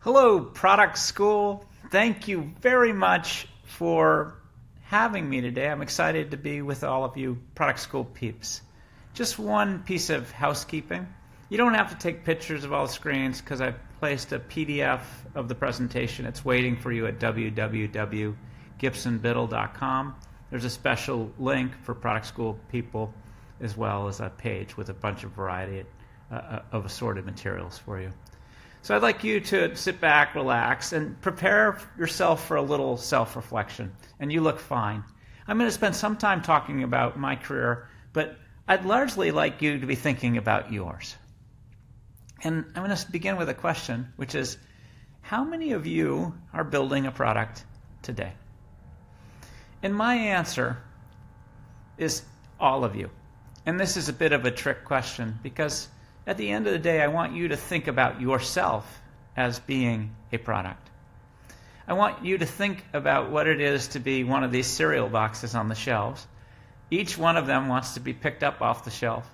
Hello, Product School. Thank you very much for having me today. I'm excited to be with all of you Product School peeps. Just one piece of housekeeping. You don't have to take pictures of all the screens because I've placed a PDF of the presentation. It's waiting for you at www.gibsonbiddle.com. There's a special link for Product School people as well as a page with a bunch of variety of assorted materials for you. So I'd like you to sit back, relax, and prepare yourself for a little self-reflection. And you look fine. I'm going to spend some time talking about my career, but I'd largely like you to be thinking about yours. And I'm going to begin with a question, which is, how many of you are building a product today? And my answer is all of you. And this is a bit of a trick question because at the end of the day, I want you to think about yourself as being a product. I want you to think about what it is to be one of these cereal boxes on the shelves. Each one of them wants to be picked up off the shelf.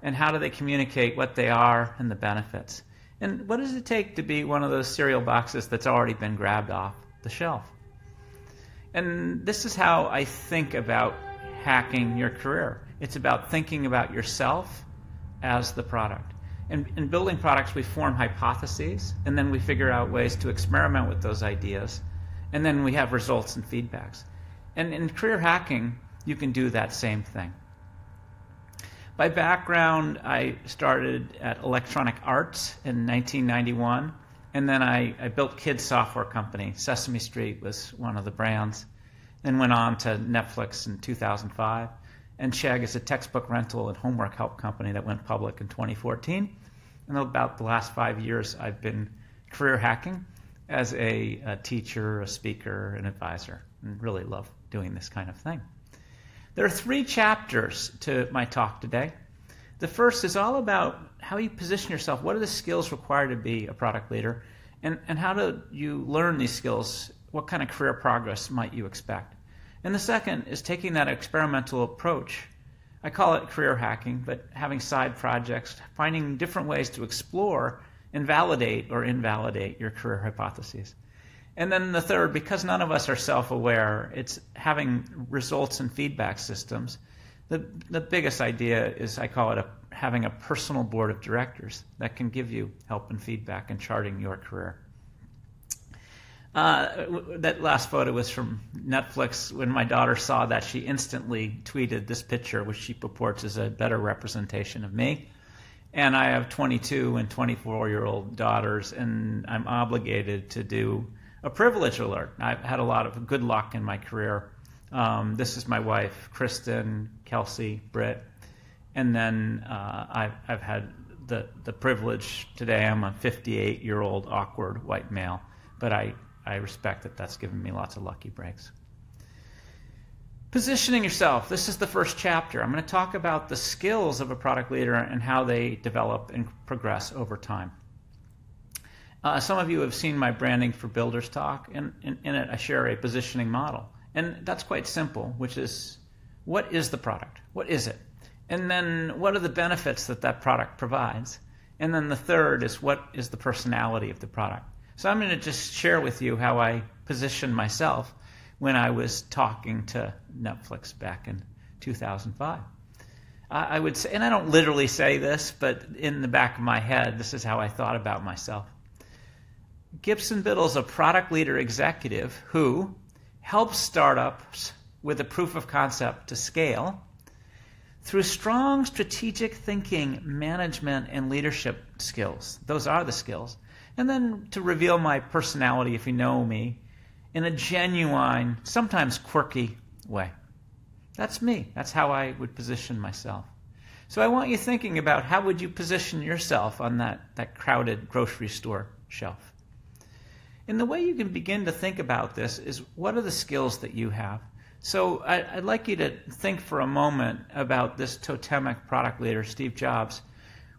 And how do they communicate what they are and the benefits? And what does it take to be one of those cereal boxes that's already been grabbed off the shelf? And this is how I think about hacking your career. It's about thinking about yourself as the product. In building products, we form hypotheses, and then we figure out ways to experiment with those ideas, and then we have results and feedbacks. And in career hacking, you can do that same thing. By background, I started at Electronic Arts in 1991, and then I built kids' software company. Sesame Street was one of the brands. Then went on to Netflix in 2005. And Chegg is a textbook rental and homework help company that went public in 2014. And about the last 5 years, I've been career hacking as a teacher, a speaker, an advisor, and really love doing this kind of thing. There are 3 chapters to my talk today. The first is all about how you position yourself. What are the skills required to be a product leader? And how do you learn these skills? What kind of career progress might you expect? And the second is taking that experimental approach. I call it career hacking, but having side projects, finding different ways to explore and validate or invalidate your career hypotheses. And then the third, because none of us are self-aware, it's having results and feedback systems. The biggest idea is, I call it having a personal board of directors that can give you help and feedback in charting your career. That last photo was from Netflix. When my daughter saw that, she instantly tweeted this picture, which she purports is a better representation of me. And I have 22 and 24-year-old daughters, and I'm obligated to do a privilege alert. I've had a lot of good luck in my career. This is my wife, Kristen, Kelsey, Britt. And then I've had the privilege today. I'm a 58-year-old awkward white male, but I respect that that's given me lots of lucky breaks. Positioning yourself. This is the first chapter. I'm going to talk about the skills of a product leader and how they develop and progress over time. Some of you have seen my Branding for Builders talk, and in it I share a positioning model. And that's quite simple, which is, what is the product? What is it? And then what are the benefits that that product provides? And then the third is, what is the personality of the product? So I'm going to just share with you how I positioned myself when I was talking to Netflix back in 2005. I would say, and I don't literally say this, but in the back of my head, this is how I thought about myself. Gibson Biddle is a product leader executive who helps startups with a proof of concept to scale through strong strategic thinking, management, and leadership skills. Those are the skills. And then to reveal my personality, if you know me, in a genuine, sometimes quirky way. That's me. That's how I would position myself. So I want you thinking about, how would you position yourself on that crowded grocery store shelf? And the way you can begin to think about this is, what are the skills that you have? So I'd like you to think for a moment about this totemic product leader, Steve Jobs.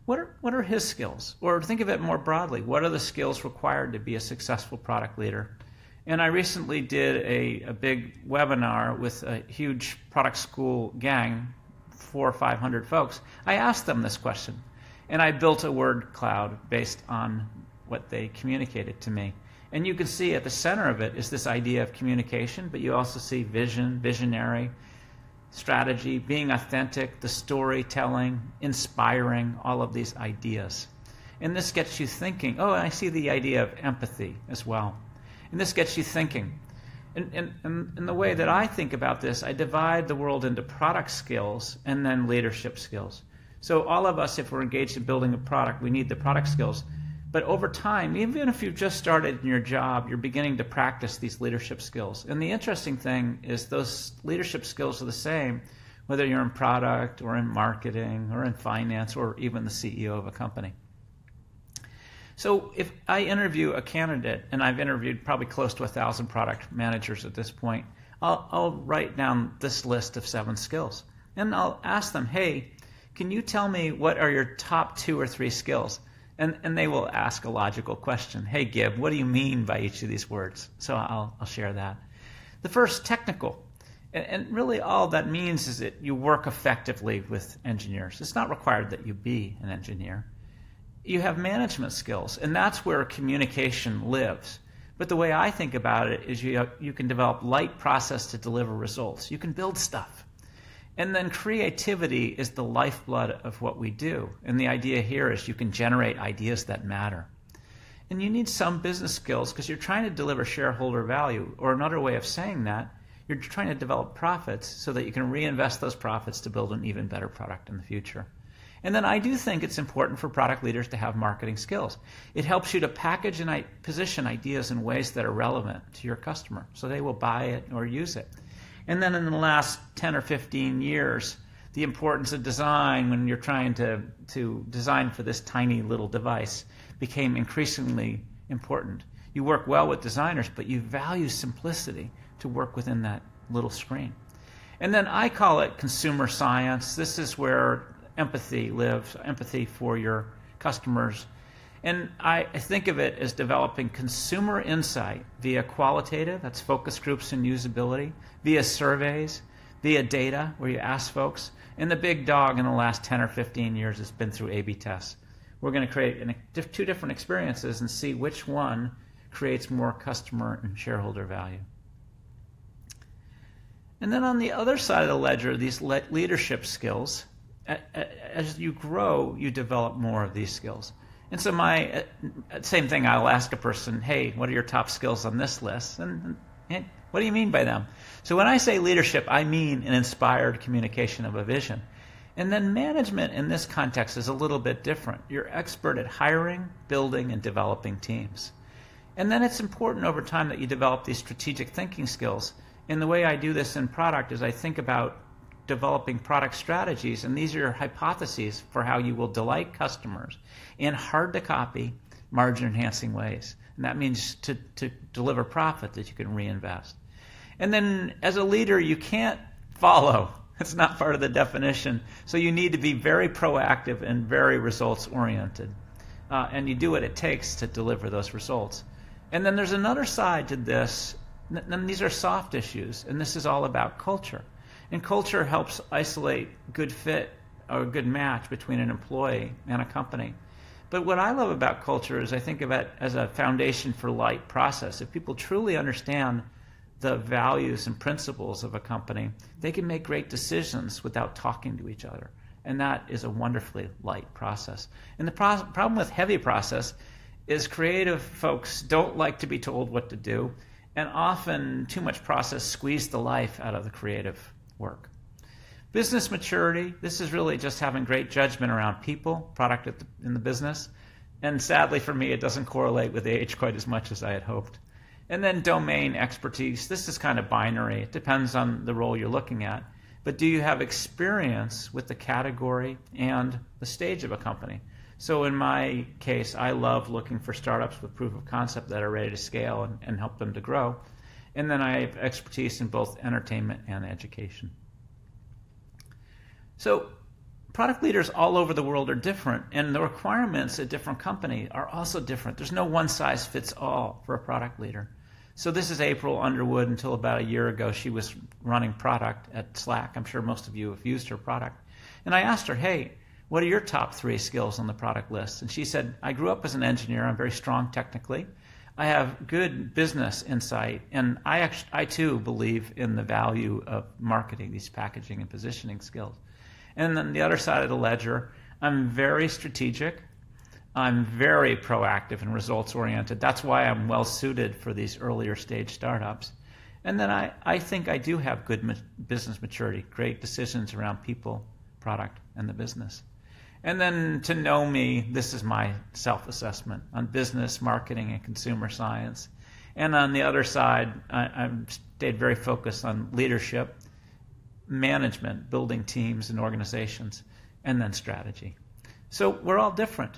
What are his skills? Or think of it more broadly. What are the skills required to be a successful product leader? And I recently did a big webinar with a huge product school gang, 400 or 500 folks. I asked them this question, and I built a word cloud based on what they communicated to me. And you can see at the center of it is this idea of communication, but you also see vision, visionary, strategy, being authentic, the storytelling, inspiring, all of these ideas. And this gets you thinking. Oh, and I see the idea of empathy as well. And this gets you thinking. And the way that I think about this, I divide the world into product skills and then leadership skills. So all of us, if we're engaged in building a product, we need the product skills. But over time, even if you've just started in your job, you're beginning to practice these leadership skills. And the interesting thing is those leadership skills are the same, whether you're in product or in marketing or in finance or even the CEO of a company. So if I interview a candidate, and I've interviewed probably close to 1,000 product managers at this point, I'll write down this list of 7 skills. And I'll ask them, hey, can you tell me what are your top 2 or 3 skills? And they will ask a logical question. Hey, Gib, what do you mean by each of these words? So I'll share that. The first, technical. And really all that means is that you work effectively with engineers. It's not required that you be an engineer. You have management skills, and that's where communication lives. But the way I think about it is you can develop light process to deliver results. You can build stuff. And then creativity is the lifeblood of what we do. And the idea here is you can generate ideas that matter. And you need some business skills because you're trying to deliver shareholder value. Or another way of saying that, you're trying to develop profits so that you can reinvest those profits to build an even better product in the future. And then I do think it's important for product leaders to have marketing skills. It helps you to package and position ideas in ways that are relevant to your customer, so they will buy it or use it. And then in the last 10 or 15 years, the importance of design when you're trying to design for this tiny little device became increasingly important. You work well with designers, but you value simplicity to work within that little screen. And then I call it consumer science. This is where empathy lives, empathy for your customers. And I think of it as developing consumer insight via qualitative, that's focus groups and usability, via surveys, via data, where you ask folks. And the big dog in the last 10 or 15 years has been through A/B tests. We're going to create 2 different experiences and see which one creates more customer and shareholder value. And then on the other side of the ledger, these leadership skills. As you grow, you develop more of these skills. And so same thing, I'll ask a person, hey, what are your top skills on this list? And what do you mean by them? So when I say leadership, I mean an inspired communication of a vision. And then management in this context is a little bit different. You're expert at hiring, building, and developing teams. And then it's important over time that you develop these strategic thinking skills. And the way I do this in product is I think about developing product strategies, and these are your hypotheses for how you will delight customers in hard-to-copy, margin-enhancing ways. And that means to deliver profit that you can reinvest. And then as a leader, you can't follow. It's not part of the definition. So you need to be very proactive and very results-oriented. And you do what it takes to deliver those results. And then there's another side to this, and these are soft issues, and this is all about culture. And culture helps isolate good fit or a good match between an employee and a company. But what I love about culture is I think of it as a foundation for light process. If people truly understand the values and principles of a company, they can make great decisions without talking to each other. And that is a wonderfully light process. And the problem with heavy process is creative folks don't like to be told what to do, and often too much process squeezes the life out of the creative work. Business maturity, this is really just having great judgment around people, product in the business. And sadly for me, it doesn't correlate with age quite as much as I had hoped. And then domain expertise, this is kind of binary. It depends on the role you're looking at. But do you have experience with the category and the stage of a company? So in my case, I love looking for startups with proof of concept that are ready to scale and help them to grow. And then I have expertise in both entertainment and education. So product leaders all over the world are different, and the requirements at different companies are also different. There's no one size fits all for a product leader. So this is April Underwood. Until about a year ago, she was running product at Slack. I'm sure most of you have used her product. And I asked her, hey, what are your top 3 skills on the product list? And she said, I grew up as an engineer. I'm very strong technically. I have good business insight, and I too believe in the value of marketing, these packaging and positioning skills. And then the other side of the ledger, I'm very strategic. I'm very proactive and results-oriented. That's why I'm well-suited for these earlier stage startups. And then I think I do have good business maturity, great decisions around people, product, and the business. And then to know me, this is my self-assessment on business, marketing, and consumer science. And on the other side, I've stayed very focused on leadership, management, building teams and organizations, and then strategy. So we're all different.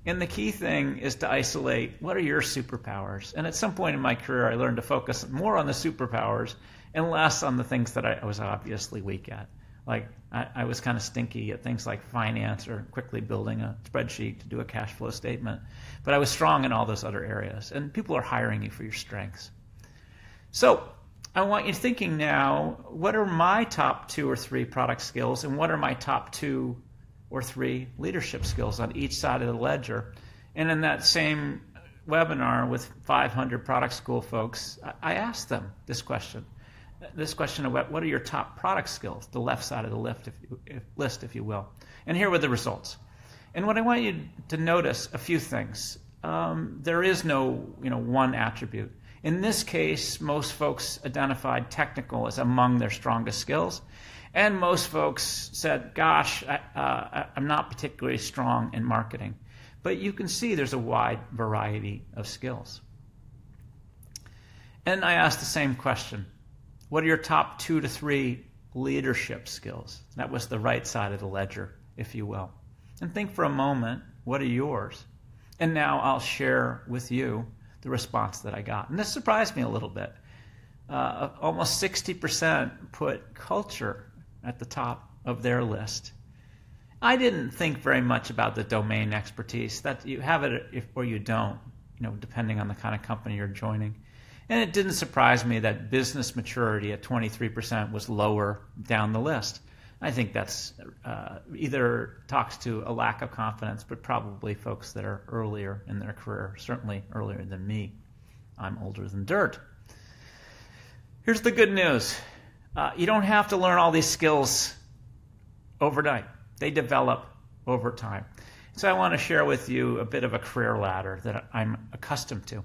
And the key thing is to isolate what are your superpowers. And at some point in my career, I learned to focus more on the superpowers and less on the things that I was obviously weak at. Like I was kind of stinky at things like finance or quickly building a spreadsheet to do a cash flow statement. But I was strong in all those other areas. And people are hiring you for your strengths. So I want you thinking now, what are my top 2 or 3 product skills, and what are my top 2 or 3 leadership skills on each side of the ledger? And in that same webinar with 500 product school folks, I asked them this question of what are your top product skills, the left side of the list, if you will. And here were the results. And what I want you to notice, a few things. There is no one attribute. In this case, most folks identified technical as among their strongest skills. And most folks said, gosh, I'm not particularly strong in marketing. But you can see there's a wide variety of skills. And I asked the same question. What are your top 2 to 3 leadership skills? That was the right side of the ledger, if you will. And think for a moment, what are yours? And now I'll share with you the response that I got. And this surprised me a little bit. Almost 60% put culture at the top of their list. I didn't think very much about the domain expertise, that you have it or you don't, depending on the kind of company you're joining. And it didn't surprise me that business maturity at 23% was lower down the list. I think that's either talks to a lack of confidence, but probably folks that are earlier in their career, certainly earlier than me. I'm older than dirt. Here's the good news. You don't have to learn all these skills overnight. They develop over time. So I want to share with you a bit of a career ladder that I'm accustomed to.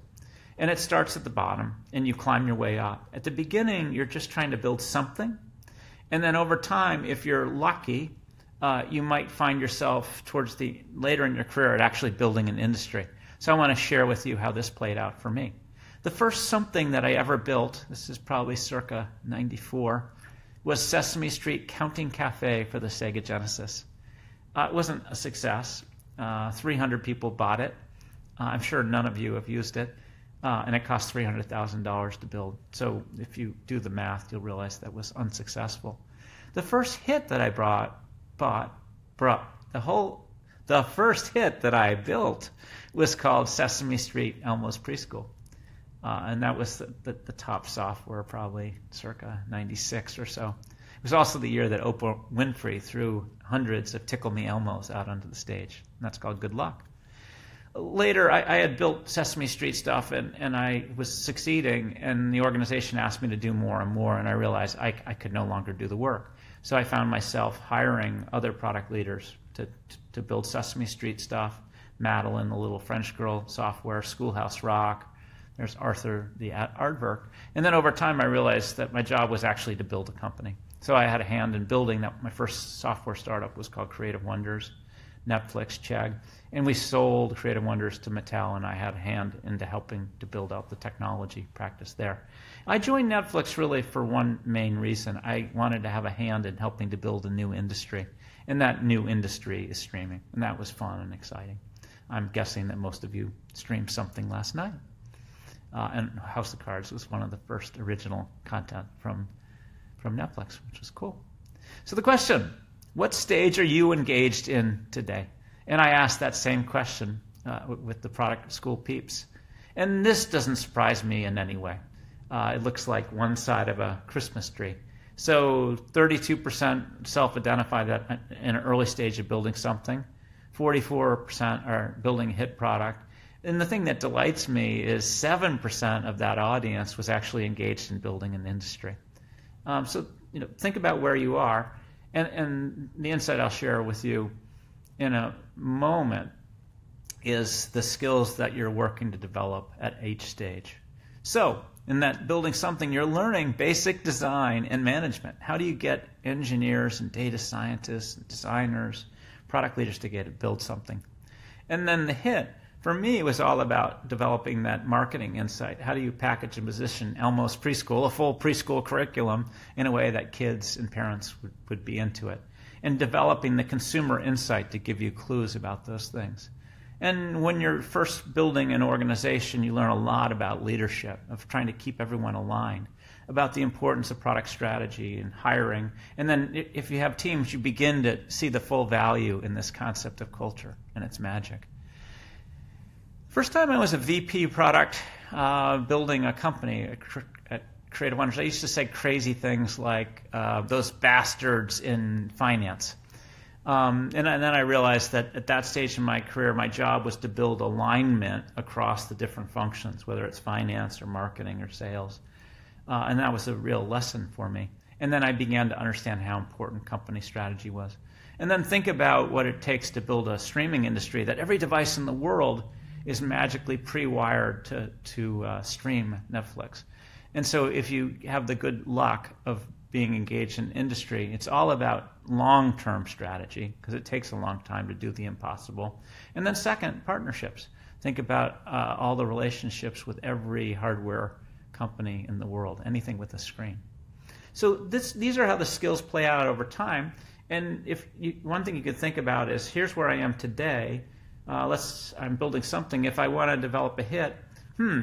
And it starts at the bottom, and you climb your way up. At the beginning, you're just trying to build something. And then over time, if you're lucky, you might find yourself towards the later in your career at actually building an industry. So I want to share with you how this played out for me. The first something that I ever built, this is probably circa 94, was Sesame Street Counting Cafe for the Sega Genesis. It wasn't a success. 300 people bought it. I'm sure none of you have used it. And it cost $300,000 to build. So if you do the math, you'll realize that was unsuccessful. The first hit that I the first hit that I built was called Sesame Street Elmo's Preschool. And that was the top software, probably circa 96 or so. It was also the year that Oprah Winfrey threw hundreds of Tickle Me Elmos out onto the stage. And that's called Good Luck. Later, I had built Sesame Street stuff, and I was succeeding, and the organization asked me to do more and more, and I realized I could no longer do the work. So I found myself hiring other product leaders to build Sesame Street stuff, Madeline, the little French girl software, Schoolhouse Rock, there's Arthur, the aardvark. And then over time, I realized that my job was actually to build a company. So I had a hand in building that. My first software startup was called Creative Wonders, Netflix, Chegg. And we sold Creative Wonders to Mattel, and I had a hand into helping to build out the technology practice there. I joined Netflix really for one main reason. I wanted to have a hand in helping to build a new industry. And that new industry is streaming. And that was fun and exciting. I'm guessing that most of you streamed something last night. And House of Cards was one of the first original content from Netflix, which was cool. So the question, what stage are you engaged in today? And I asked that same question with the product school peeps. And this doesn't surprise me in any way. It looks like one side of a Christmas tree. So 32% self-identify that in an early stage of building something. 44% are building a hit product. And the thing that delights me is 7% of that audience was actually engaged in building an industry. So think about where you are. And the insight I'll share with you in a moment is the skills that you're working to develop at each stage. So in that building something, you're learning basic design and management. How do you get engineers and data scientists and designers, product leaders together to build something? And then the hit, for me, was all about developing that marketing insight. How do you package and position Elmo's preschool, a full preschool curriculum, in a way that kids and parents would be into it? And developing the consumer insight to give you clues about those things. And when you're first building an organization, you learn a lot about leadership, of trying to keep everyone aligned, about the importance of product strategy and hiring. And then if you have teams, you begin to see the full value in this concept of culture and its magic. First time I was a VP product building a company at Creative Wonders, I used to say crazy things like those bastards in finance. And then I realized that at that stage in my career, my job was to build alignment across the different functions, whether it's finance or marketing or sales. And that was a real lesson for me. And then I began to understand how important company strategy was. And then think about what it takes to build a streaming industry, that every device in the world is magically pre-wired to stream Netflix. And so if you have the good luck of being engaged in industry, it's all about long-term strategy, because it takes a long time to do the impossible. And then second, partnerships. Think about all the relationships with every hardware company in the world, anything with a screen. So these are how the skills play out over time. And one thing you could think about is, here's where I am today. I'm building something. If I want to develop a hit,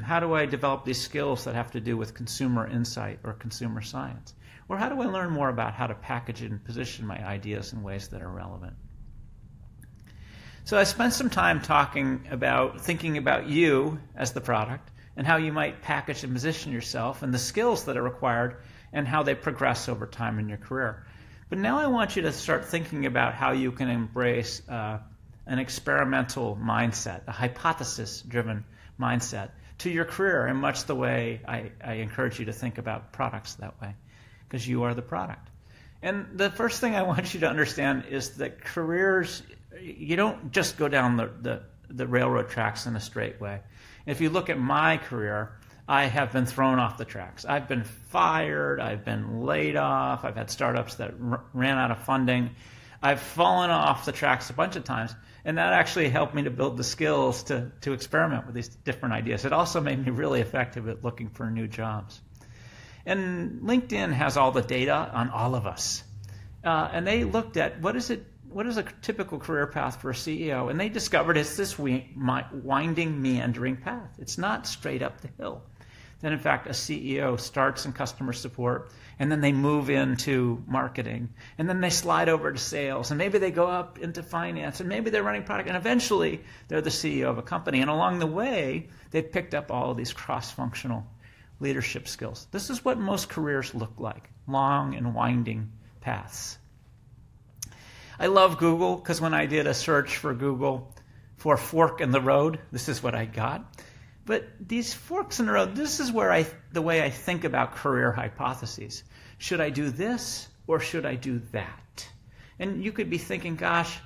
how do I develop these skills that have to do with consumer insight or consumer science? Or how do I learn more about how to package and position my ideas in ways that are relevant? So I spent some time thinking about you as the product, and how you might package and position yourself, and the skills that are required, and how they progress over time in your career. But now I want you to start thinking about how you can embrace an experimental mindset, a hypothesis-driven mindset to your career, in much the way I encourage you to think about products that way, because you are the product. And the first thing I want you to understand is that careers, you don't just go down the railroad tracks in a straight way. If you look at my career, I have been thrown off the tracks. I've been fired, I've been laid off, I've had startups that ran out of funding. I've fallen off the tracks a bunch of times, and that actually helped me to build the skills to experiment with these different ideas. It also made me really effective at looking for new jobs. And LinkedIn has all the data on all of us. And they looked at what is a typical career path for a CEO, and they discovered it's this winding, meandering path. It's not straight up the hill. Then, in fact, a CEO starts in customer support, and then they move into marketing, and then they slide over to sales, and maybe they go up into finance, and maybe they're running product, and eventually they're the CEO of a company. And along the way, they've picked up all of these cross-functional leadership skills. This is what most careers look like, long and winding paths. I love Google, because when I did a search for Google for fork in the road, this is what I got. But these forks in the road, this is where the way I think about career hypotheses. Should I do this or should I do that? And you could be thinking, gosh,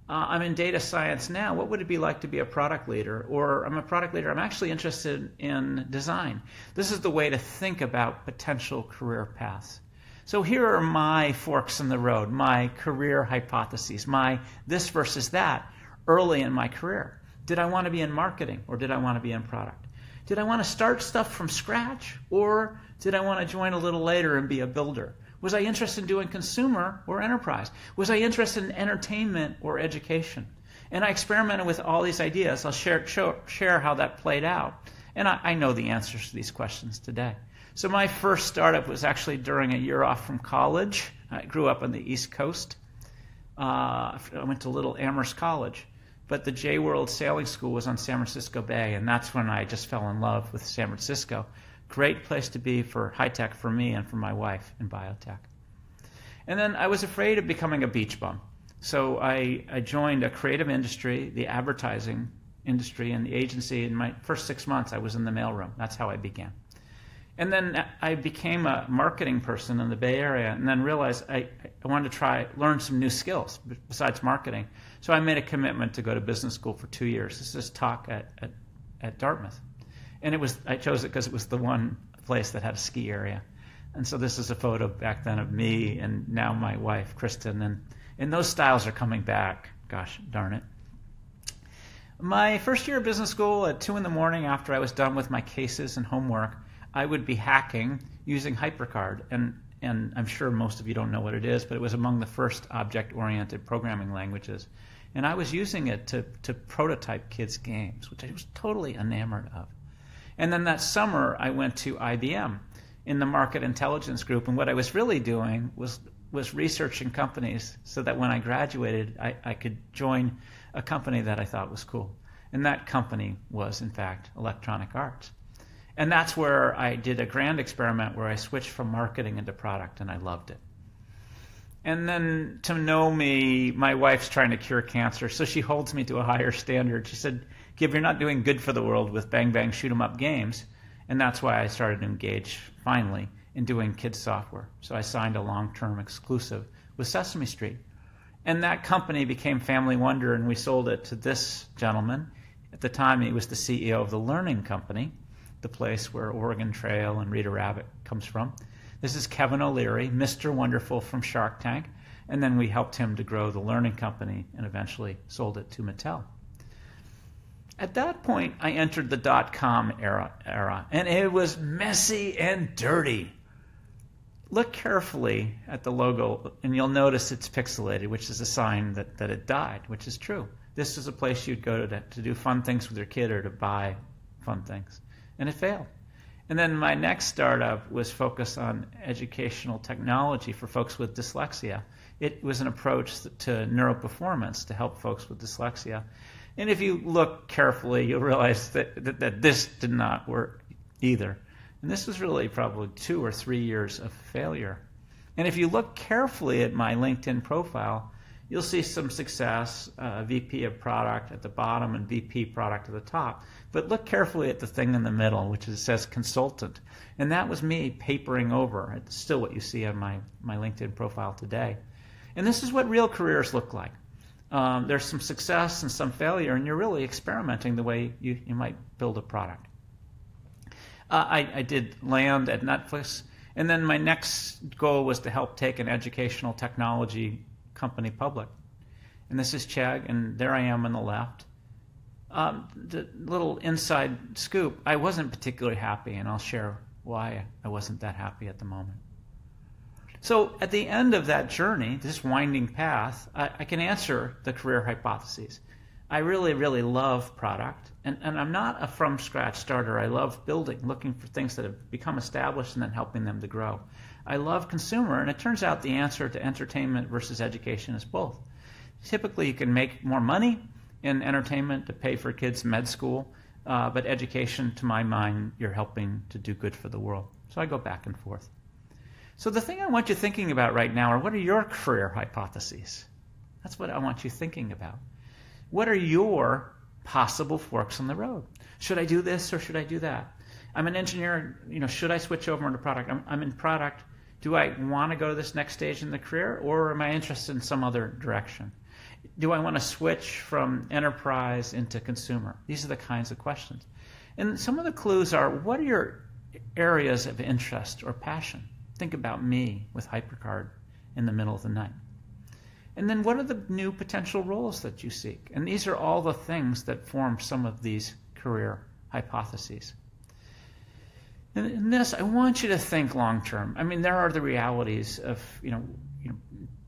I'm in data science now. What would it be like to be a product leader? Or I'm a product leader. I'm actually interested in design. This is the way to think about potential career paths. So here are my forks in the road, my career hypotheses, my this versus that early in my career. Did I want to be in marketing, or did I want to be in product? Did I want to start stuff from scratch, or did I want to join a little later and be a builder? Was I interested in doing consumer or enterprise? Was I interested in entertainment or education? And I experimented with all these ideas. I'll share how that played out. And I know the answers to these questions today. So my first startup was actually during a year off from college. I grew up on the East Coast. I went to Little Amherst College. But the J-World Sailing School was on San Francisco Bay, and that's when I just fell in love with San Francisco. Great place to be for high tech for me and for my wife in biotech. And then I was afraid of becoming a beach bum. So I joined a creative industry, the advertising industry, and the agency. In my first 6 months, I was in the mailroom. That's how I began. And then I became a marketing person in the Bay Area, and then realized I wanted to learn some new skills besides marketing. So I made a commitment to go to business school for 2 years. This is talk at Dartmouth. And I chose it because it was the one place that had a ski area. And so this is a photo back then of me and now my wife, Kristen. And those styles are coming back. Gosh darn it. My first year of business school, at 2 in the morning after I was done with my cases and homework, I would be hacking using HyperCard. And I'm sure most of you don't know what it is, but it was among the first object-oriented programming languages. And I was using it to prototype kids' games, which I was totally enamored of. And then that summer, I went to IBM in the market intelligence group. And what I was really doing was researching companies so that when I graduated, I could join a company that I thought was cool. And that company was, in fact, Electronic Arts. And that's where I did a grand experiment where I switched from marketing into product, and I loved it. And then to know me, my wife's trying to cure cancer, so she holds me to a higher standard. She said, Gib, you're not doing good for the world with bang, bang, shoot 'em up games. And that's why I started to engage, finally, in doing kids software. So I signed a long-term exclusive with Sesame Street. And that company became Family Wonder, and we sold it to this gentleman. At the time, he was the CEO of the Learning Company, the place where Oregon Trail and Rita Rabbit comes from. This is Kevin O'Leary, Mr. Wonderful from Shark Tank. And then we helped him to grow the Learning Company and eventually sold it to Mattel. At that point, I entered the dot-com era, and it was messy and dirty. Look carefully at the logo, and you'll notice it's pixelated, which is a sign that it died, which is true. This is a place you'd go to do fun things with your kid or to buy fun things. And it failed. And then my next startup was focused on educational technology for folks with dyslexia. It was an approach to neuroperformance to help folks with dyslexia. And if you look carefully, you'll realize that this did not work either. And this was really probably 2 or 3 years of failure. And if you look carefully at my LinkedIn profile, you'll see some success, VP of product at the bottom and VP product at the top. But look carefully at the thing in the middle, which says consultant. And that was me papering over. It's still what you see on my LinkedIn profile today. And this is what real careers look like. There's some success and some failure, and you're really experimenting the way you might build a product. I did land at Netflix, and then my next goal was to help take an educational technology company public. And this is Chegg, and there I am on the left. The little inside scoop, I wasn't particularly happy, and I'll share why I wasn't that happy at the moment. So at the end of that journey, this winding path, I can answer the career hypotheses. I really, really love product, and I'm not a from-scratch starter. I love building, looking for things that have become established and then helping them to grow. I love consumer, and it turns out the answer to entertainment versus education is both. Typically, you can make more money in entertainment to pay for kids' med school, but education, to my mind, you're helping to do good for the world. So I go back and forth. So the thing I want you thinking about right now are, what are your career hypotheses? That's what I want you thinking about. What are your possible forks in the road? Should I do this or should I do that? I'm an engineer, should I switch over into product? I'm in product. Do I want to go to this next stage in the career, or am I interested in some other direction? Do I want to switch from enterprise into consumer? These are the kinds of questions. And some of the clues are, what are your areas of interest or passion? Think about me with HyperCard in the middle of the night. And then what are the new potential roles that you seek? And these are all the things that form some of these career hypotheses. And in this, I want you to think long term. I mean, there are the realities of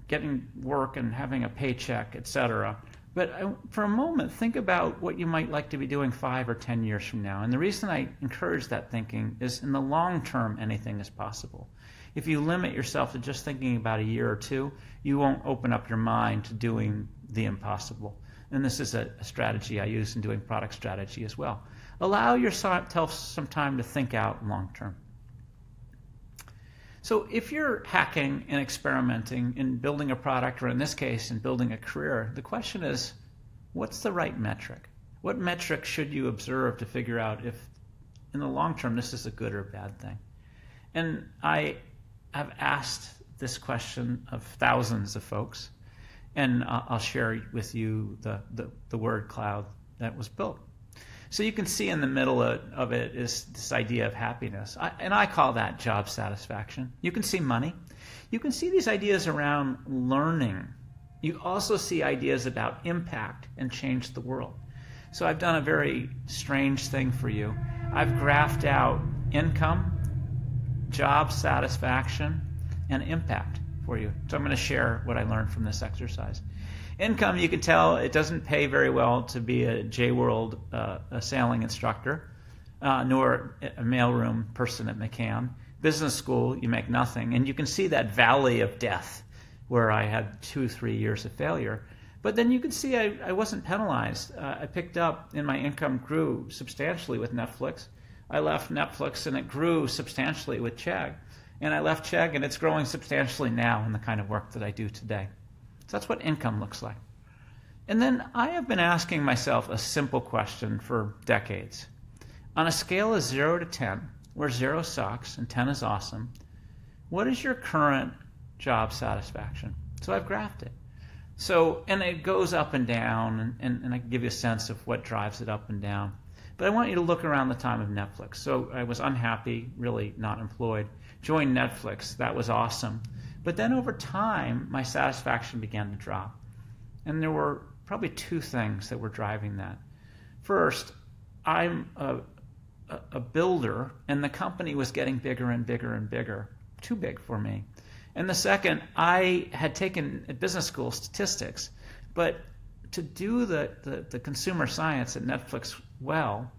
getting work and having a paycheck, etc. But for a moment, think about what you might like to be doing 5 or 10 years from now. And the reason I encourage that thinking is, in the long term, anything is possible. If you limit yourself to just thinking about a year or two, you won't open up your mind to doing the impossible. And this is a strategy I use in doing product strategy as well. Allow yourself some time to think out long term. So if you're hacking and experimenting in building a product, or in this case, in building a career, the question is, what's the right metric? What metric should you observe to figure out if, in the long term, this is a good or bad thing? And I have asked this question of thousands of folks, and I'll share with you the word cloud that was built. So you can see in the middle of it is this idea of happiness. And I call that job satisfaction. You can see money. You can see these ideas around learning. You also see ideas about impact and change the world. So I've done a very strange thing for you. I've graphed out income, job satisfaction, and impact for you. So I'm going to share what I learned from this exercise. Income, you can tell it doesn't pay very well to be a J-World sailing instructor, nor a mailroom person at McCann. Business school, you make nothing. And you can see that valley of death where I had 2-3 years of failure. But then you can see I wasn't penalized. I picked up, and my income grew substantially with Netflix. I left Netflix, and it grew substantially with Chegg. And I left Chegg, and it's growing substantially now in the kind of work that I do today. So that's what income looks like. And then I have been asking myself a simple question for decades. On a scale of 0 to 10, where 0 sucks and 10 is awesome, what is your current job satisfaction? So I've graphed it. So, and it goes up and down, and I can give you a sense of what drives it up and down. But I want you to look around the time of Netflix. So I was unhappy, really not employed. Joined Netflix. That was awesome. But then over time, my satisfaction began to drop. And there were probably 2 things that were driving that. First, I'm a builder, and the company was getting bigger and bigger and bigger. Too big for me. And the second, I had taken at business school statistics, but to do the consumer science at Netflix well,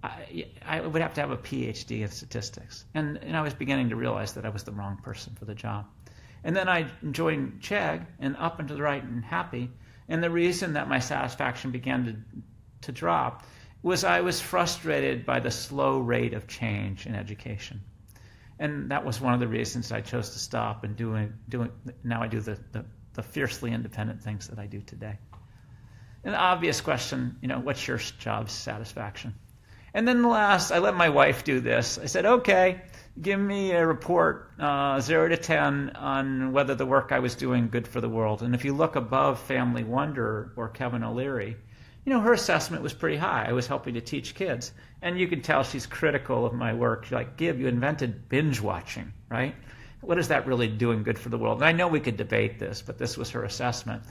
I would have to have a PhD in statistics. And I was beginning to realize that I was the wrong person for the job. And then I joined Chegg, and up and to the right and happy. And the reason that my satisfaction began to drop was I was frustrated by the slow rate of change in education. And that was one of the reasons I chose to stop and now I do the fiercely independent things that I do today. An obvious question, what's your job satisfaction? And then I let my wife do this. I said, okay, give me a report, 0 to 10, on whether the work I was doing good for the world. And if you look above Family Wonder or Kevin O'Leary, her assessment was pretty high. I was helping to teach kids. And you can tell she's critical of my work. She's like, Gib, you invented binge watching, right? What is that really doing good for the world? And I know we could debate this, but this was her assessment.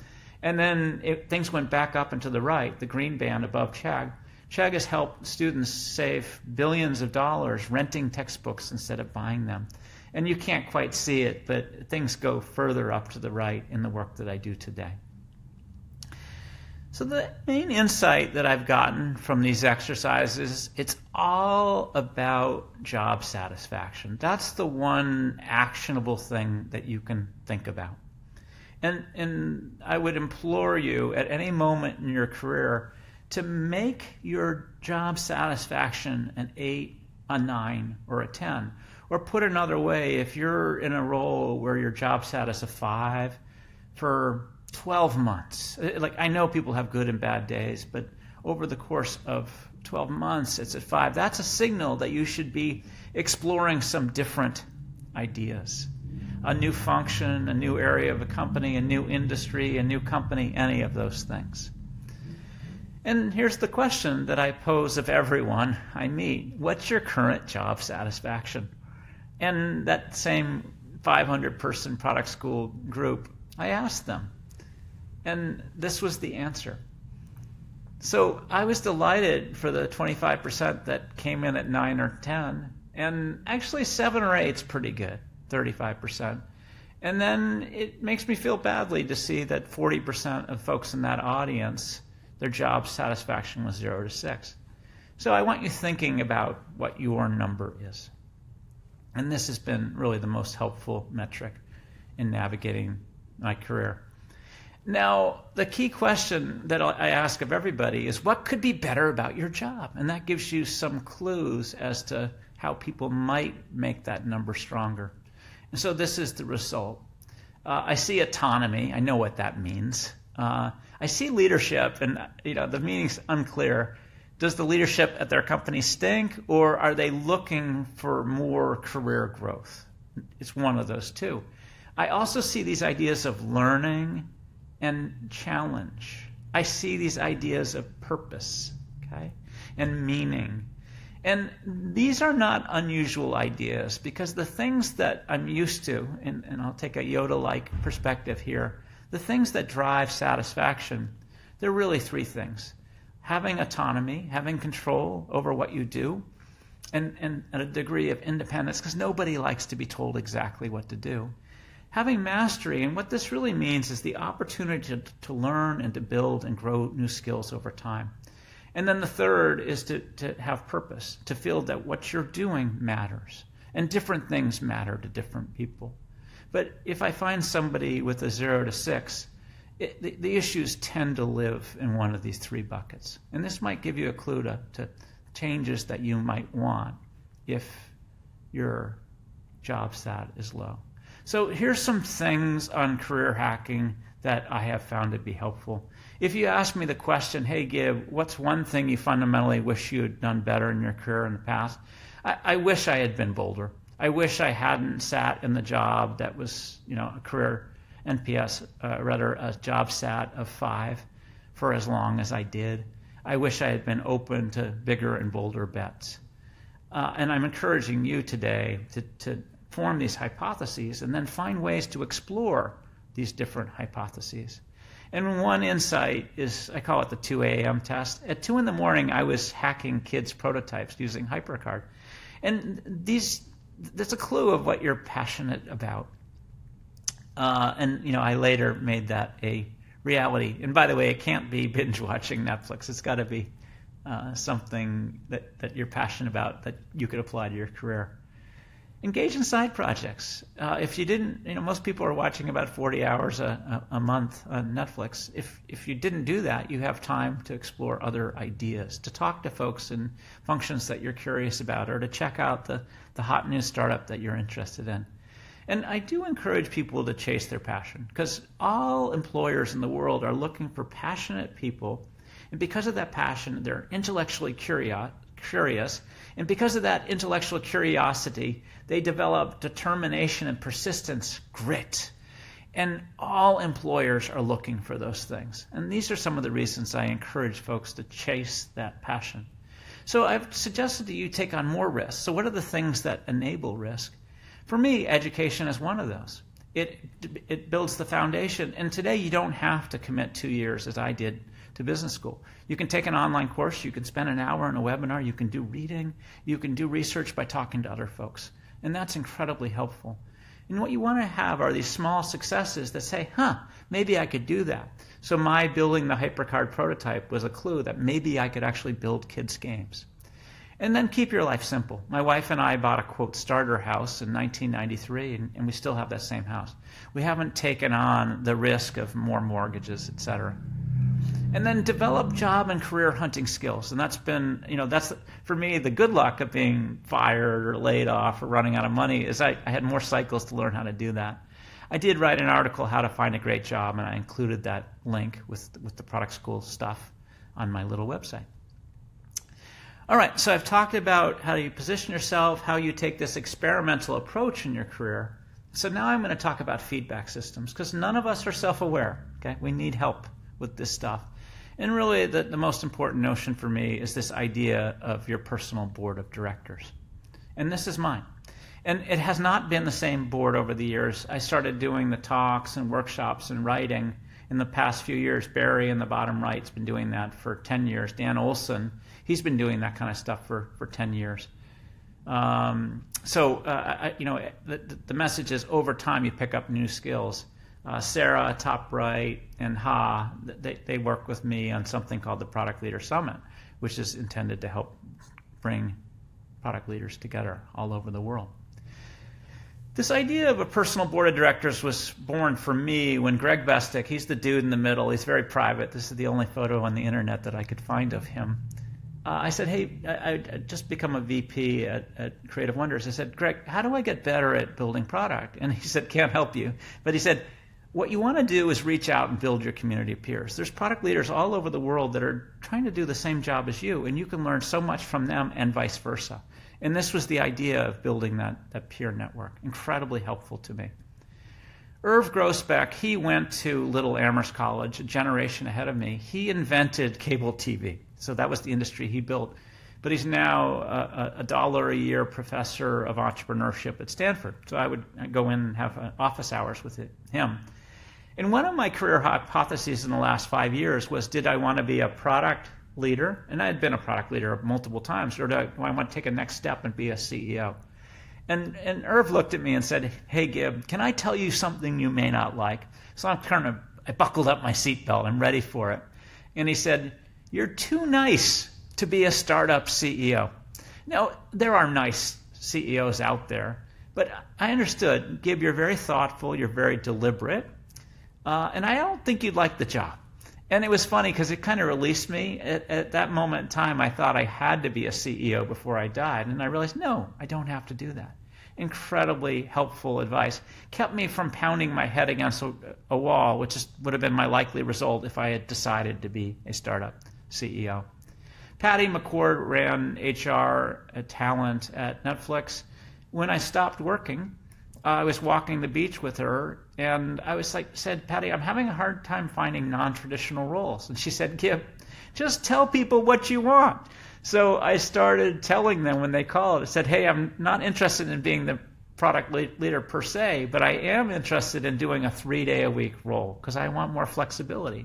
And then things went back up and to the right, the green band above Chegg. Chegg has helped students save billions of dollars renting textbooks instead of buying them. And you can't quite see it, but things go further up to the right in the work that I do today. So the main insight that I've gotten from these exercises, it's all about job satisfaction. That's the one actionable thing that you can think about. And I would implore you at any moment in your career to make your job satisfaction an 8, a 9, or a 10. Or put another way, if you're in a role where your job status is a 5 for 12 months, like I know people have good and bad days, but over the course of 12 months it's at 5, that's a signal that you should be exploring some different ideas. A new function, a new area of a company, a new industry, a new company, any of those things. And here's the question that I pose of everyone I meet. What's your current job satisfaction? And that same 500-person product school group, I asked them. And this was the answer. So I was delighted for the 25% that came in at 9 or 10. And actually 7 or 8 is pretty good, 35%. And then it makes me feel badly to see that 40% of folks in that audience, their job satisfaction was 0 to 6. So I want you thinking about what your number is. And this has been really the most helpful metric in navigating my career. Now, the key question that I ask of everybody is, what could be better about your job? And that gives you some clues as to how people might make that number stronger. And so this is the result. I see autonomy. I know what that means. I see leadership, and the meaning's unclear. Does the leadership at their company stink, or are they looking for more career growth? It's one of those two. I also see these ideas of learning and challenge. I see these ideas of purpose, okay, and meaning. And these are not unusual ideas, because the things that I'm used to, and I'll take a Yoda-like perspective here, the things that drive satisfaction, they're really three things. Having autonomy, having control over what you do, and a degree of independence, because nobody likes to be told exactly what to do. Having mastery, and what this really means is the opportunity to learn and to build and grow new skills over time. And then the third is to have purpose, to feel that what you're doing matters. And different things matter to different people. But if I find somebody with a 0 to 6, the issues tend to live in one of these three buckets. And this might give you a clue to changes that you might want if your job stat is low. So here's some things on career hacking that I have found to be helpful. If you ask me the question, hey Gib, what's one thing you fundamentally wish you had done better in your career in the past? I wish I had been bolder. I wish I hadn't sat in the job that was, a career NPS, rather a job stat of 5 for as long as I did. I wish I had been open to bigger and bolder bets. And I'm encouraging you today to form these hypotheses and then find ways to explore these different hypotheses. And one insight is, I call it the 2 a.m. test. At 2 in the morning, I was hacking kids' prototypes using HyperCard. And that's a clue of what you're passionate about. I later made that a reality. And by the way, it can't be binge watching Netflix. It's got to be something that you're passionate about that you could apply to your career. Engage in side projects. If you didn't, most people are watching about 40 hours a month on Netflix. If you didn't do that, you have time to explore other ideas, to talk to folks in functions that you're curious about, or to check out the hot new startup that you're interested in. And I do encourage people to chase their passion, because all employers in the world are looking for passionate people. And because of that passion, they're intellectually curious. And because of that intellectual curiosity, they develop determination and persistence, grit. And all employers are looking for those things. And these are some of the reasons I encourage folks to chase that passion. So I've suggested that you take on more risk. So what are the things that enable risk? For me, education is one of those. It builds the foundation. And today you don't have to commit 2 years, as I did, to business school. You can take an online course. You can spend an hour in a webinar. You can do reading. You can do research by talking to other folks. And that's incredibly helpful. And what you want to have are these small successes that say, maybe I could do that. So my building the HyperCard prototype was a clue that maybe I could actually build kids' games. And then keep your life simple. My wife and I bought a, quote, starter house in 1993, and we still have that same house. We haven't taken on the risk of more mortgages, etc. And then develop job and career hunting skills. And that's been, that's, for me, the good luck of being fired or laid off or running out of money is I had more cycles to learn how to do that. I did write an article, How to Find a Great Job, and I included that link with the product school stuff on my little website. All right, so I've talked about how you position yourself, how you take this experimental approach in your career. So now I'm going to talk about feedback systems, because none of us are self-aware. Okay, we need help with this stuff. And really, the most important notion for me is this idea of your personal board of directors. And this is mine. And it has not been the same board over the years. I started doing the talks and workshops and writing in the past few years. Barry in the bottom right has been doing that for 10 years. Dan Olson, he's been doing that kind of stuff for 10 years. The message is over time you pick up new skills. Sarah, top right, and Ha, they work with me on something called the Product Leader Summit, which is intended to help bring product leaders together all over the world. This idea of a personal board of directors was born for me when Greg Bestick, he's the dude in the middle, he's very private, this is the only photo on the internet that I could find of him. I said, hey, I just become a VP at Creative Wonders. I said, Greg, how do I get better at building product? And he said, can't help you. But he said, what you want to do is reach out and build your community of peers. There's product leaders all over the world that are trying to do the same job as you, and you can learn so much from them and vice versa. And this was the idea of building that peer network. Incredibly helpful to me. Irv Grousbeck, he went to Little Amherst College, a generation ahead of me. He invented cable TV. So that was the industry he built. But he's now a $1 a year professor of entrepreneurship at Stanford. So I would go in and have office hours with him. And one of my career hypotheses in the last 5 years was, did I want to be a product leader? And I had been a product leader multiple times. Or do I want to take a next step and be a CEO? And Irv looked at me and said, hey, Gib, can I tell you something you may not like? So I buckled up my seatbelt. I'm ready for it. And he said, you're too nice to be a startup CEO. Now, there are nice CEOs out there, but I understood, Gib, you're very thoughtful, you're very deliberate, and I don't think you'd like the job. And it was funny because it kind of released me. At that moment in time, I thought I had to be a CEO before I died, and I realized, no, I don't have to do that. Incredibly helpful advice. Kept me from pounding my head against a wall, which would have been my likely result if I had decided to be a startup CEO. Patty McCord ran HR talent at Netflix. When I stopped working, I was walking the beach with her, and I said, Patty, I'm having a hard time finding non-traditional roles. And she said, Gib, just tell people what you want. So I started telling them when they called. I said, hey, I'm not interested in being the product leader per se, but I am interested in doing a 3-day-a-week role because I want more flexibility.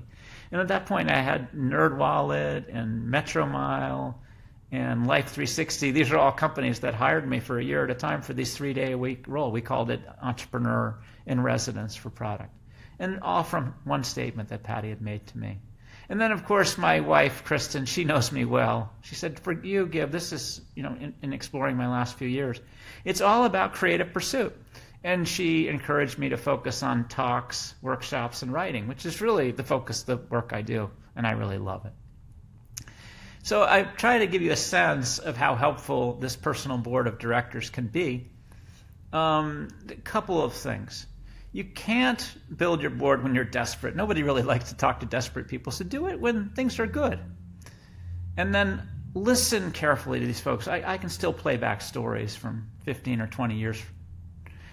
And at that point, I had NerdWallet and MetroMile and Life360. These are all companies that hired me for a year at a time for this 3-day-a-week role. We called it Entrepreneur in Residence for Product. And all from one statement that Patty had made to me. And then, of course, my wife, Kristen, she knows me well. She said, for you, Gib, this is, in exploring my last few years, it's all about creative pursuit. And she encouraged me to focus on talks, workshops, and writing, which is really the focus of the work I do, and I really love it. So I try to give you a sense of how helpful this personal board of directors can be. A couple of things. You can't build your board when you're desperate. Nobody really likes to talk to desperate people, so do it when things are good. And then listen carefully to these folks. I can still play back stories from 15 or 20 years.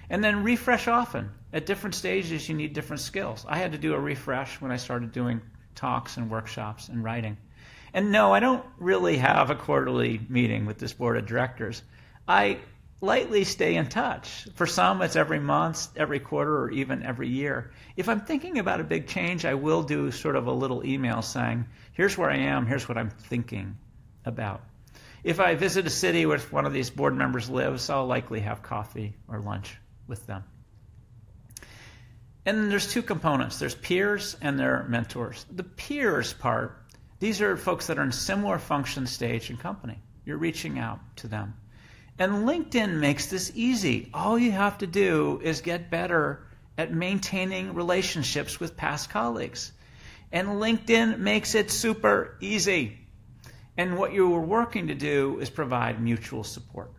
And then refresh often. At different stages, you need different skills. I had to do a refresh when I started doing talks and workshops and writing. And no, I don't really have a quarterly meeting with this board of directors. I lightly stay in touch. For some, it's every month, every quarter, or even every year. If I'm thinking about a big change, I will do sort of a little email saying, here's where I am, here's what I'm thinking about. If I visit a city where one of these board members lives, I'll likely have coffee or lunch with them. And then there's two components. There's peers and there are mentors. The peers part, these are folks that are in similar function stage in company. You're reaching out to them. And LinkedIn makes this easy. All you have to do is get better at maintaining relationships with past colleagues. And LinkedIn makes it super easy. And what you were working to do is provide mutual support.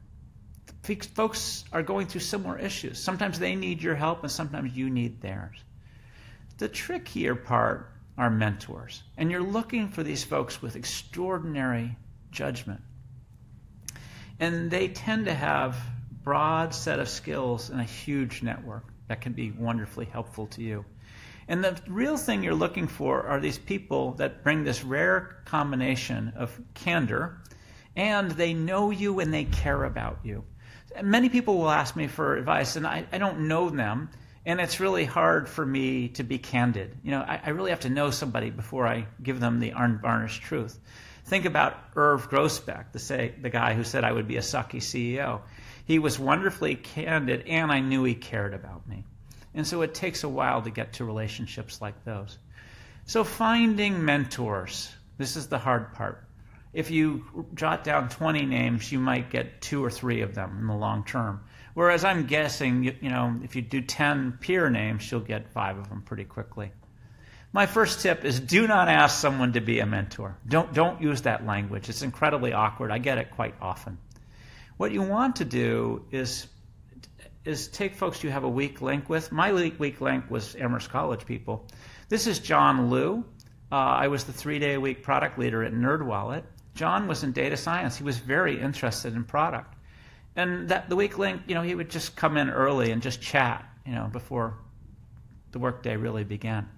Folks are going through similar issues. Sometimes they need your help and sometimes you need theirs. The trickier part are mentors. And you're looking for these folks with extraordinary judgment. And they tend to have a broad set of skills and a huge network that can be wonderfully helpful to you. And the real thing you're looking for are these people that bring this rare combination of candor, and they know you and they care about you. And many people will ask me for advice, and I don't know them, and it's really hard for me to be candid. I really have to know somebody before I give them the unvarnished truth. Think about Irv Grousbeck, the guy who said I would be a sucky CEO. He was wonderfully candid, and I knew he cared about me. And so it takes a while to get to relationships like those. So finding mentors, this is the hard part. If you jot down 20 names, you might get 2 or 3 of them in the long term. Whereas I'm guessing, if you do 10 peer names, you'll get 5 of them pretty quickly. My first tip is do not ask someone to be a mentor. Don't use that language. It's incredibly awkward. I get it quite often. What you want to do is take folks you have a weak link with. My weak link was Amherst College people. This is John Liu. I was the 3-day-a-week product leader at NerdWallet. John was in data science. He was very interested in product. And the weak link, he would just come in early and just chat, before the workday really began.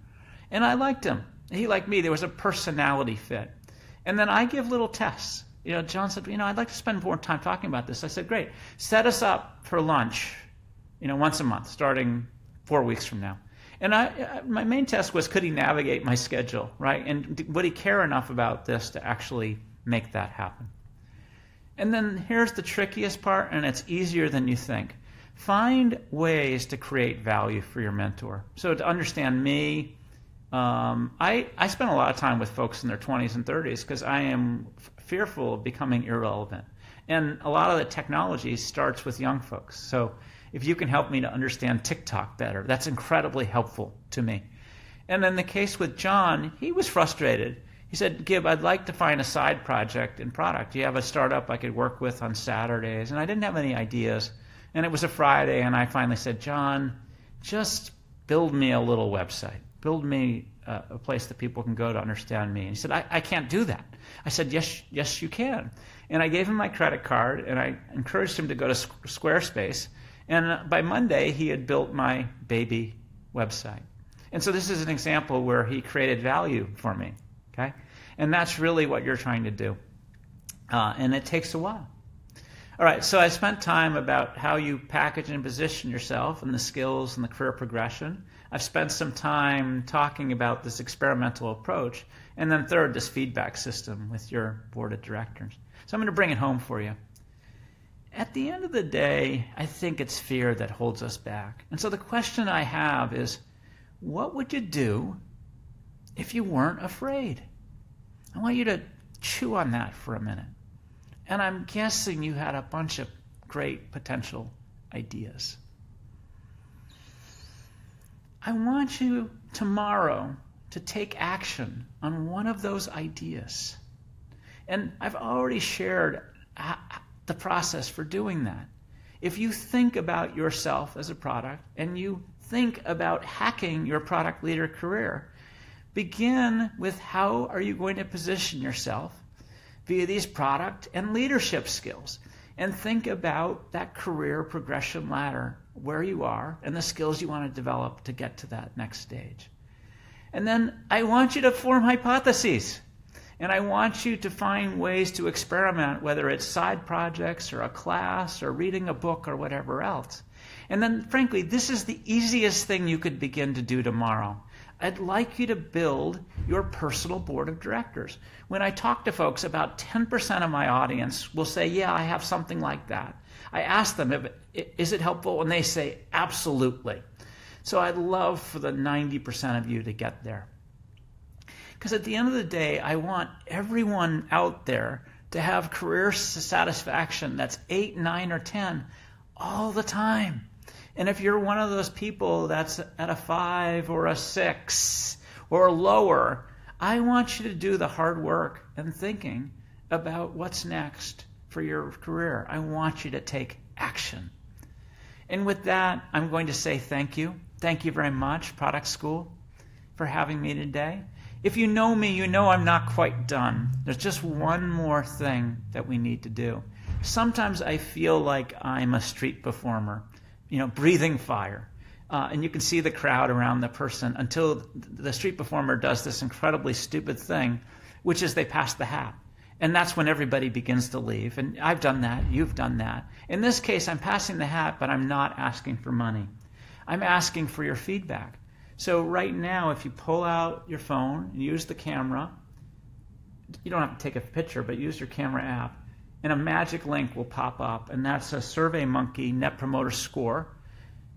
And I liked him. He liked me. There was a personality fit. And then I give little tests. John said, I'd like to spend more time talking about this. I said, great. Set us up for lunch, once a month, starting 4 weeks from now. And my main test was, could he navigate my schedule, right? And would he care enough about this to actually make that happen? And then here's the trickiest part, and it's easier than you think. Find ways to create value for your mentor. So to understand me, I spend a lot of time with folks in their 20s and 30s because I am fearful of becoming irrelevant. And a lot of the technology starts with young folks. So if you can help me to understand TikTok better, that's incredibly helpful to me. And in the case with John, he was frustrated. He said, Gib, I'd like to find a side project in product. Do you have a startup I could work with on Saturdays? And I didn't have any ideas. And it was a Friday, and I finally said, John, just build me a little website. Build me a place that people can go to understand me. And he said, I can't do that. I said, yes, you can. And I gave him my credit card, and I encouraged him to go to Squarespace. And by Monday, he had built my baby website. And so this is an example where he created value for me. Okay? And that's really what you're trying to do. And it takes a while. All right, so I spent time about how you package and position yourself and the skills and the career progression. I've spent some time talking about this experimental approach. And then third, this feedback system with your board of directors. So I'm going to bring it home for you. At the end of the day, I think it's fear that holds us back. And so the question I have is, what would you do if you weren't afraid? I want you to chew on that for a minute. And I'm guessing you had a bunch of great potential ideas. I want you tomorrow to take action on one of those ideas. And I've already shared the process for doing that. If you think about yourself as a product and you think about hacking your product leader career, begin with how are you going to position yourself via these product and leadership skills. And think about that career progression ladder, where you are, and the skills you want to develop to get to that next stage. And then I want you to form hypotheses. And I want you to find ways to experiment, whether it's side projects or a class or reading a book or whatever else. And then, frankly, this is the easiest thing you could begin to do tomorrow. I'd like you to build your personal board of directors. When I talk to folks, about 10% of my audience will say, yeah, I have something like that. I ask them, is it helpful? And they say, absolutely. So I'd love for the 90% of you to get there. Because at the end of the day, I want everyone out there to have career satisfaction that's 8, 9, or 10 all the time. And if you're one of those people that's at a 5 or a 6 or lower, I want you to do the hard work and thinking about what's next for your career. I want you to take action. And with that, I'm going to say thank you. Thank you very much, Product School, for having me today. If you know me, you know I'm not quite done. There's just one more thing that we need to do. Sometimes I feel like I'm a street performer, breathing fire. And you can see the crowd around the person until the street performer does this incredibly stupid thing, which is they pass the hat. And that's when everybody begins to leave. And I've done that. You've done that. In this case, I'm passing the hat, but I'm not asking for money. I'm asking for your feedback. So right now, if you pull out your phone and use the camera, you don't have to take a picture, but use your camera app, and a magic link will pop up, and that's a SurveyMonkey Net Promoter Score.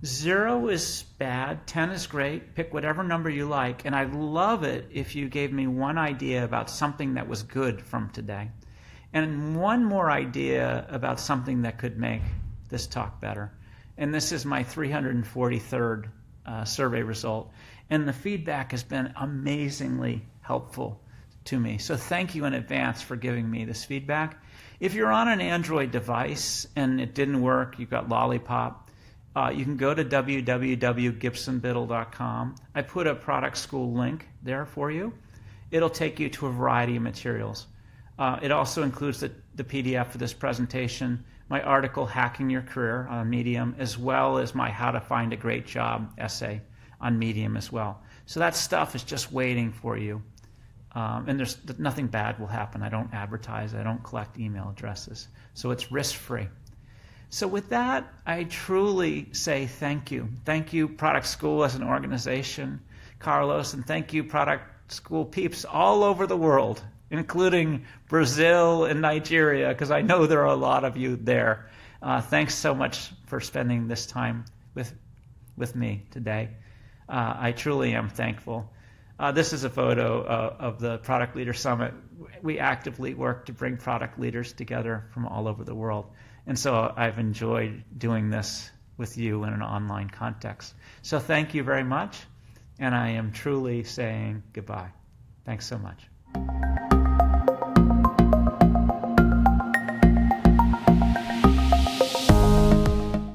0 is bad, 10 is great. Pick whatever number you like, and I'd love it if you gave me one idea about something that was good from today, and one more idea about something that could make this talk better. And this is my 343rd survey result. And the feedback has been amazingly helpful to me. So thank you in advance for giving me this feedback. If you're on an Android device and it didn't work, you've got Lollipop, you can go to www.gibsonbiddle.com. I put a product school link there for you. It'll take you to a variety of materials. It also includes the PDF for this presentation, my article, Hacking Your Career, on Medium, as well as my How to Find a Great Job essay on Medium as well. So that stuff is just waiting for you. And there's nothing bad will happen. I don't advertise. I don't collect email addresses. So it's risk-free. So with that, I truly say thank you. Thank you, Product School as an organization, Carlos, and thank you, Product School peeps all over the world, including Brazil and Nigeria, because I know there are a lot of you there. Thanks so much for spending this time with me today. I truly am thankful. This is a photo of the Product Leader Summit. We actively work to bring product leaders together from all over the world. And so I've enjoyed doing this with you in an online context. So thank you very much. And I am truly saying goodbye. Thanks so much.